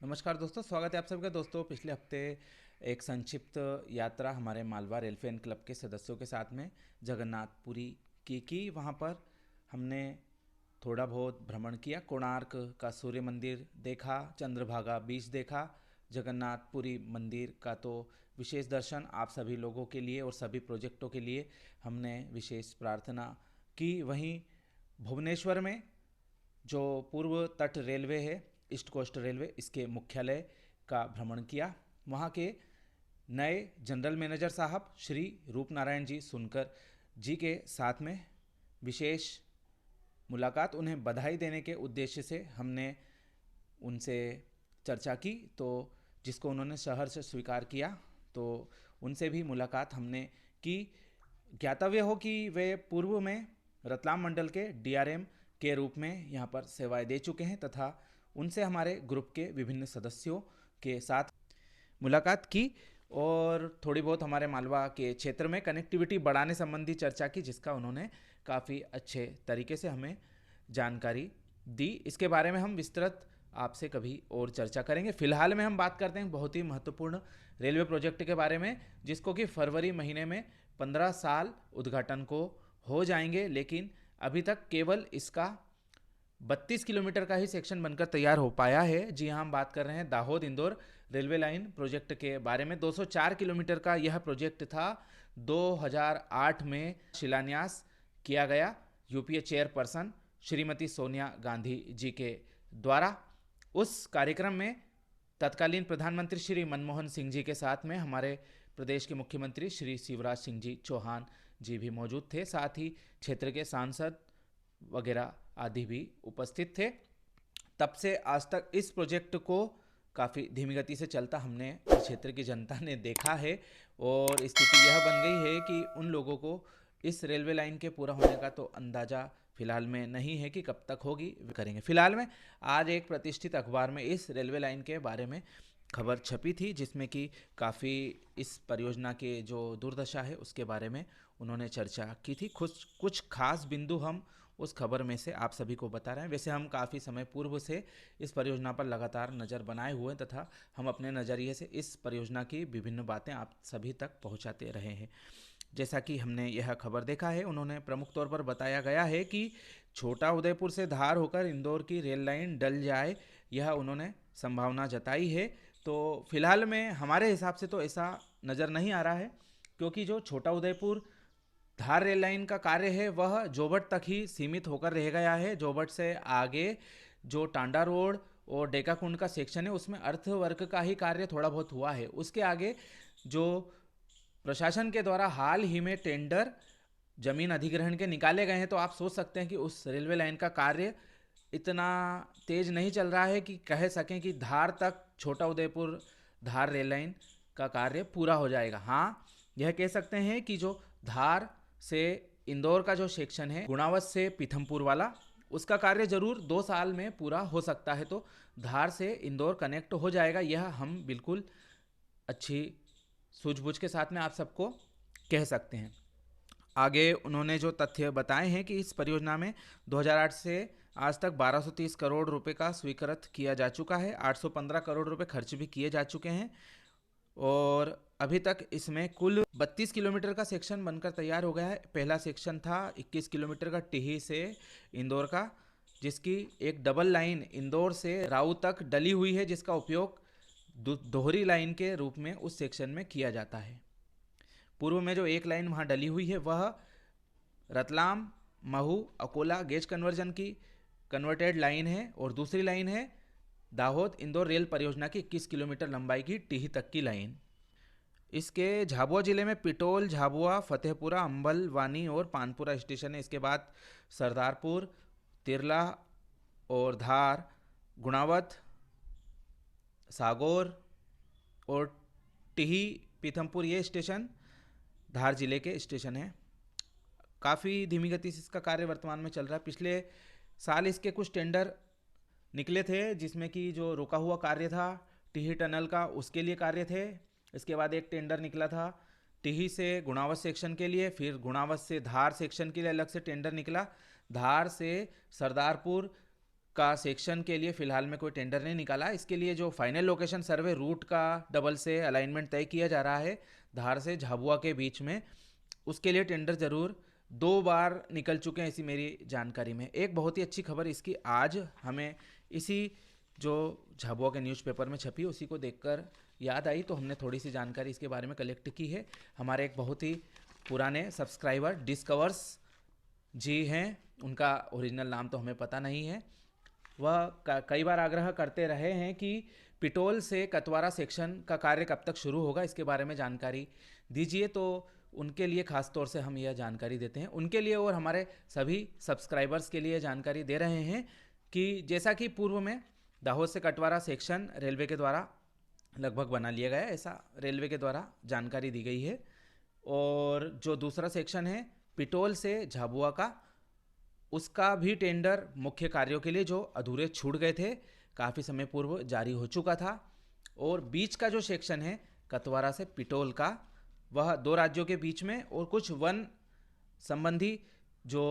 नमस्कार दोस्तों, स्वागत है आप सबका। दोस्तों, पिछले हफ्ते एक संक्षिप्त यात्रा हमारे मालवा रेल फैन क्लब के सदस्यों के साथ में जगन्नाथपुरी की वहाँ पर हमने थोड़ा बहुत भ्रमण किया। कोणार्क का सूर्य मंदिर देखा, चंद्रभागा बीच देखा। जगन्नाथपुरी मंदिर का तो विशेष दर्शन आप सभी लोगों के लिए और सभी प्रोजेक्टों के लिए हमने विशेष प्रार्थना की। वहीं भुवनेश्वर में जो पूर्व तट रेलवे है, ईस्ट कोस्ट रेलवे, इसके मुख्यालय का भ्रमण किया। वहाँ के नए जनरल मैनेजर साहब श्री रूप नारायण जी सुनकर जी के साथ में विशेष मुलाकात, उन्हें बधाई देने के उद्देश्य से हमने उनसे चर्चा की, तो जिसको उन्होंने शहर से स्वीकार किया। तो उनसे भी मुलाकात हमने की। ज्ञातव्य हो कि वे पूर्व में रतलाम मंडल के डीआरएम के रूप में यहाँ पर सेवाएं दे चुके हैं तथा उनसे हमारे ग्रुप के विभिन्न सदस्यों के साथ मुलाकात की और थोड़ी बहुत हमारे मालवा के क्षेत्र में कनेक्टिविटी बढ़ाने संबंधी चर्चा की, जिसका उन्होंने काफ़ी अच्छे तरीके से हमें जानकारी दी। इसके बारे में हम विस्तृत आपसे कभी और चर्चा करेंगे। फिलहाल में हम बात करते हैं बहुत ही महत्वपूर्ण रेलवे प्रोजेक्ट के बारे में, जिसको कि फरवरी महीने में 15 साल उद्घाटन को हो जाएंगे, लेकिन अभी तक केवल इसका 32 किलोमीटर का ही सेक्शन बनकर तैयार हो पाया है। जी हाँ, हम बात कर रहे हैं Dahod Indore railway line project के बारे में। 204 किलोमीटर का यह प्रोजेक्ट था। 2008 में शिलान्यास किया गया यूपीए चेयरपर्सन श्रीमती सोनिया गांधी जी के द्वारा। उस कार्यक्रम में तत्कालीन प्रधानमंत्री श्री मनमोहन सिंह जी के साथ में हमारे प्रदेश के मुख्यमंत्री श्री शिवराज सिंह जी चौहान जी भी मौजूद थे। साथ ही क्षेत्र के सांसद वगैरह आदि भी उपस्थित थे। तब से आज तक इस प्रोजेक्ट को काफ़ी धीमी गति से चलता हमने क्षेत्र की जनता ने देखा है और स्थिति यह बन गई है कि उन लोगों को इस रेलवे लाइन के पूरा होने का तो अंदाज़ा फिलहाल में नहीं है कि कब तक होगी, करेंगे। फिलहाल में आज एक प्रतिष्ठित अखबार में इस रेलवे लाइन के बारे में खबर छपी थी, जिसमें कि काफ़ी इस परियोजना के जो दुर्दशा है उसके बारे में उन्होंने चर्चा की थी। कुछ खास बिंदु हम उस खबर में से आप सभी को बता रहे हैं। वैसे हम काफ़ी समय पूर्व से इस परियोजना पर लगातार नज़र बनाए हुए हैं तथा हम अपने नज़रिए से इस परियोजना की विभिन्न बातें आप सभी तक पहुंचाते रहे हैं। जैसा कि हमने यह खबर देखा है, उन्होंने प्रमुख तौर पर बताया गया है कि छोटा उदयपुर से धार होकर इंदौर की रेल लाइन डल जाए, यह उन्होंने संभावना जताई है। तो फिलहाल में हमारे हिसाब से तो ऐसा नज़र नहीं आ रहा है, क्योंकि जो छोटा उदयपुर धार रेल लाइन का कार्य है वह जोबट तक ही सीमित होकर रह गया है। जोबट से आगे जो टांडा रोड और डेकाकुंड का सेक्शन है उसमें अर्थवर्क का ही कार्य थोड़ा बहुत हुआ है। उसके आगे जो प्रशासन के द्वारा हाल ही में टेंडर जमीन अधिग्रहण के निकाले गए हैं, तो आप सोच सकते हैं कि उस रेलवे लाइन का कार्य इतना तेज नहीं चल रहा है कि कह सकें कि धार तक छोटा उदयपुर धार रेल लाइन का कार्य पूरा हो जाएगा। हाँ, यह कह सकते हैं कि जो धार से इंदौर का जो सेक्शन है गुणावत से पीथमपुर वाला, उसका कार्य जरूर 2 साल में पूरा हो सकता है। तो धार से इंदौर कनेक्ट हो जाएगा, यह हम बिल्कुल अच्छी सूझबूझ के साथ में आप सबको कह सकते हैं। आगे उन्होंने जो तथ्य बताए हैं कि इस परियोजना में 2008 से आज तक 1230 करोड़ रुपए का स्वीकृत किया जा चुका है। 815 करोड़ रुपए खर्च भी किए जा चुके हैं और अभी तक इसमें कुल 32 किलोमीटर का सेक्शन बनकर तैयार हो गया है। पहला सेक्शन था 21 किलोमीटर का टिही से इंदौर का, जिसकी एक डबल लाइन इंदौर से राऊ तक डली हुई है, जिसका उपयोग दोहरी लाइन के रूप में उस सेक्शन में किया जाता है। पूर्व में जो एक लाइन वहाँ डली हुई है वह रतलाम महू अकोला गेज कन्वर्जन की कन्वर्टेड लाइन है और दूसरी लाइन है दाहोद इंदौर रेल परियोजना की 21 किलोमीटर लंबाई की टिही तक की लाइन। इसके झाबुआ जिले में पिटोल, झाबुआ, फतेहपुरा, अंबल, वानी और पानपुरा स्टेशन है। इसके बाद सरदारपुर, तिरला और धार, गुणावत, सागौर और टिही पीथमपुर, ये स्टेशन धार जिले के स्टेशन हैं। काफ़ी धीमी गति से इसका कार्य वर्तमान में चल रहा है। पिछले साल इसके कुछ टेंडर निकले थे, जिसमें कि जो रुका हुआ कार्य था टिही टनल का, उसके लिए कार्य थे। इसके बाद एक टेंडर निकला था टिही से गुणावत सेक्शन के लिए, फिर गुणावत से धार सेक्शन के लिए अलग से टेंडर निकला। धार से सरदारपुर का सेक्शन के लिए फ़िलहाल में कोई टेंडर नहीं निकाला। इसके लिए जो फाइनल लोकेशन सर्वे रूट का डबल से अलाइनमेंट तय किया जा रहा है धार से झाबुआ के बीच में, उसके लिए टेंडर ज़रूर 2 बार निकल चुके हैं, ऐसी मेरी जानकारी में। एक बहुत ही अच्छी खबर इसकी आज हमें इसी जो झाबुआ के न्यूज़पेपर में छपी उसी को देखकर याद आई, तो हमने थोड़ी सी जानकारी इसके बारे में कलेक्ट की है। हमारे एक बहुत ही पुराने सब्सक्राइबर डिस्कवर्स जी हैं, उनका ओरिजिनल नाम तो हमें पता नहीं है। वह कई बार आग्रह करते रहे हैं कि पिटोल से कतवारा सेक्शन का कार्य कब तक शुरू होगा, इसके बारे में जानकारी दीजिए। तो उनके लिए खास तौर से हम यह जानकारी देते हैं, उनके लिए और हमारे सभी सब्सक्राइबर्स के लिए जानकारी दे रहे हैं कि जैसा कि पूर्व में दाहोद से कटवारा सेक्शन रेलवे के द्वारा लगभग बना लिया गया है, ऐसा रेलवे के द्वारा जानकारी दी गई है। और जो दूसरा सेक्शन है पिटोल से झाबुआ का, उसका भी टेंडर मुख्य कार्यों के लिए जो अधूरे छूट गए थे काफ़ी समय पूर्व जारी हो चुका था। और बीच का जो सेक्शन है कतवारा से पिटोल का, वह 2 राज्यों के बीच में और कुछ वन संबंधी जो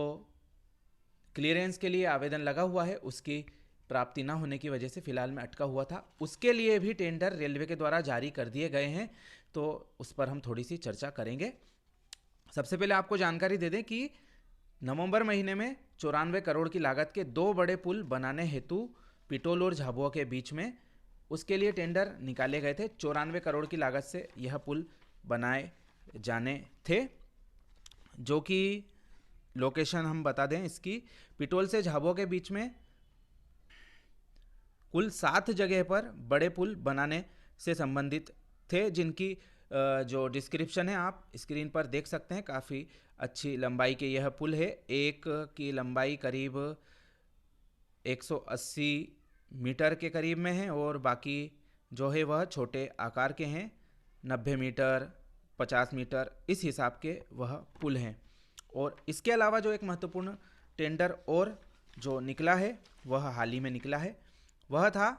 क्लियरेंस के लिए आवेदन लगा हुआ है उसकी प्राप्ति न होने की वजह से फिलहाल में अटका हुआ था, उसके लिए भी टेंडर रेलवे के द्वारा जारी कर दिए गए हैं। तो उस पर हम थोड़ी सी चर्चा करेंगे। सबसे पहले आपको जानकारी दे दें कि नवंबर महीने में 94 करोड़ की लागत के 2 बड़े पुल बनाने हेतु पिटोल और झाबुआ के बीच में उसके लिए टेंडर निकाले गए थे। 94 करोड़ की लागत से यह पुल बनाए जाने थे, जो कि लोकेशन हम बता दें इसकी, पिटोल से झाबुआ के बीच में कुल 7 जगह पर बड़े पुल बनाने से संबंधित थे, जिनकी जो डिस्क्रिप्शन है आप स्क्रीन पर देख सकते हैं। काफ़ी अच्छी लंबाई के यह पुल है, एक की लंबाई करीब 180 मीटर के करीब में है और बाकी जो है वह छोटे आकार के हैं, 90 मीटर 50 मीटर इस हिसाब के वह पुल हैं। और इसके अलावा जो एक महत्वपूर्ण टेंडर और जो निकला है वह हाल ही में निकला है, वह था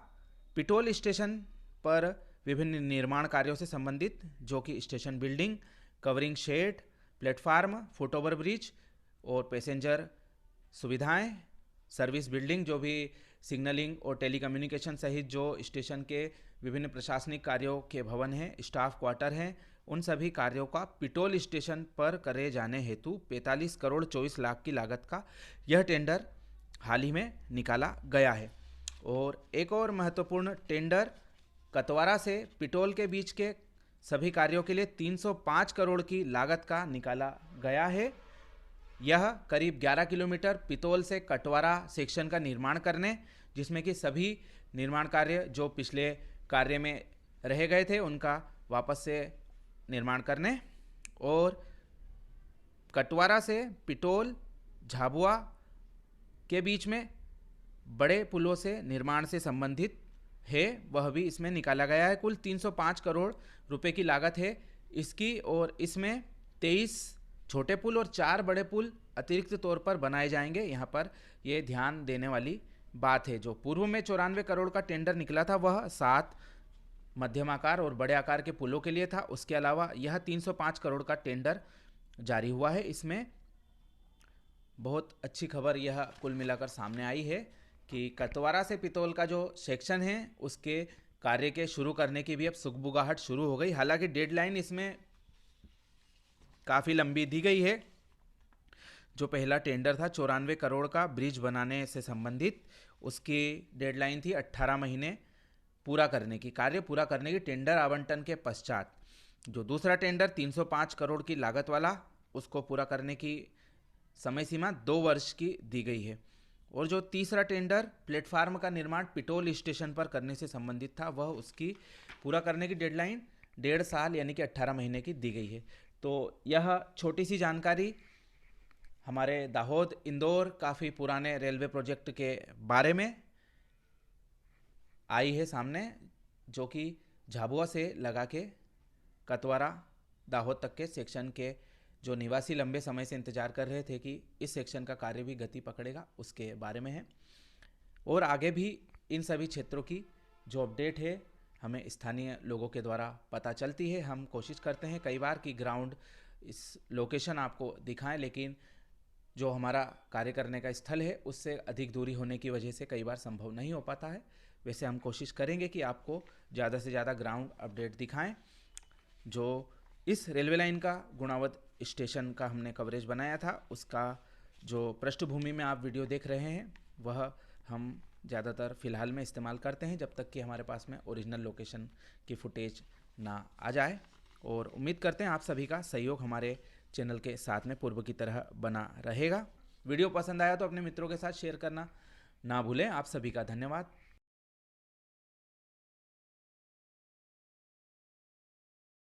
पिटोल स्टेशन पर विभिन्न निर्माण कार्यों से संबंधित, जो कि station building, covering shed, platform, foot over bridge और पैसेंजर सुविधाएं, सर्विस बिल्डिंग, जो भी सिग्नलिंग और टेलीकम्युनिकेशन सहित जो स्टेशन के विभिन्न प्रशासनिक कार्यों के भवन हैं, स्टाफ क्वार्टर हैं, उन सभी कार्यों का पिटोल स्टेशन पर करे जाने हेतु 45 करोड़ 24 लाख की लागत का यह टेंडर हाल ही में निकाला गया है। और एक और महत्वपूर्ण टेंडर कतवारा से पिटोल के बीच के सभी कार्यों के लिए 305 करोड़ की लागत का निकाला गया है। यह करीब 11 किलोमीटर पितौल से कटवारा सेक्शन का निर्माण करने, जिसमें कि सभी निर्माण कार्य जो पिछले कार्य में रह गए थे उनका वापस से निर्माण करने, और कटवारा से पिटौल झाबुआ के बीच में बड़े पुलों से निर्माण से संबंधित है, वह भी इसमें निकाला गया है। कुल 305 करोड़ रुपए की लागत है इसकी, और इसमें 23 छोटे पुल और 4 बड़े पुल अतिरिक्त तौर पर बनाए जाएंगे। यहाँ पर यह ध्यान देने वाली बात है, जो पूर्व में 94 करोड़ का टेंडर निकला था वह 7 मध्यम आकार और बड़े आकार के पुलों के लिए था। उसके अलावा यह 305 करोड़ का टेंडर जारी हुआ है। इसमें बहुत अच्छी खबर यह कुल मिलाकर सामने आई है कि कतवारा से पितौल का जो सेक्शन है उसके कार्य के शुरू करने की भी अब सुगबुगाहट शुरू हो गई। हालांकि डेडलाइन इसमें काफ़ी लंबी दी गई है। जो पहला टेंडर था 94 करोड़ का ब्रिज बनाने से संबंधित, उसकी डेडलाइन थी 18 महीने पूरा करने की, कार्य पूरा करने की टेंडर आवंटन के पश्चात। जो दूसरा टेंडर 305 करोड़ की लागत वाला, उसको पूरा करने की समय सीमा 2 वर्ष की दी गई है। और जो तीसरा टेंडर प्लेटफार्म का निर्माण पिटौल स्टेशन पर करने से संबंधित था, वह उसकी पूरा करने की डेडलाइन 1.5 साल यानी कि 18 महीने की दी गई है। तो यह छोटी सी जानकारी हमारे दाहोद इंदौर काफ़ी पुराने रेलवे प्रोजेक्ट के बारे में आई है सामने, जो कि झाबुआ से लगा के कतवारा दाहोद तक के सेक्शन के जो निवासी लंबे समय से इंतजार कर रहे थे कि इस सेक्शन का कार्य भी गति पकड़ेगा, उसके बारे में है। और आगे भी इन सभी क्षेत्रों की जो अपडेट है हमें स्थानीय लोगों के द्वारा पता चलती है। हम कोशिश करते हैं कई बार कि ग्राउंड इस लोकेशन आपको दिखाएं, लेकिन जो हमारा कार्य करने का स्थल है उससे अधिक दूरी होने की वजह से कई बार संभव नहीं हो पाता है। वैसे हम कोशिश करेंगे कि आपको ज़्यादा से ज़्यादा ग्राउंड अपडेट दिखाएं। जो इस रेलवे लाइन का गुणावत स्टेशन का हमने कवरेज बनाया था, उसका जो पृष्ठभूमि में आप वीडियो देख रहे हैं वह हम ज़्यादातर फ़िलहाल में इस्तेमाल करते हैं जब तक कि हमारे पास में ओरिजिनल लोकेशन की फुटेज ना आ जाए। और उम्मीद करते हैं आप सभी का सहयोग हमारे चैनल के साथ में पूर्व की तरह बना रहेगा। वीडियो पसंद आया तो अपने मित्रों के साथ शेयर करना ना भूलें। आप सभी का धन्यवाद।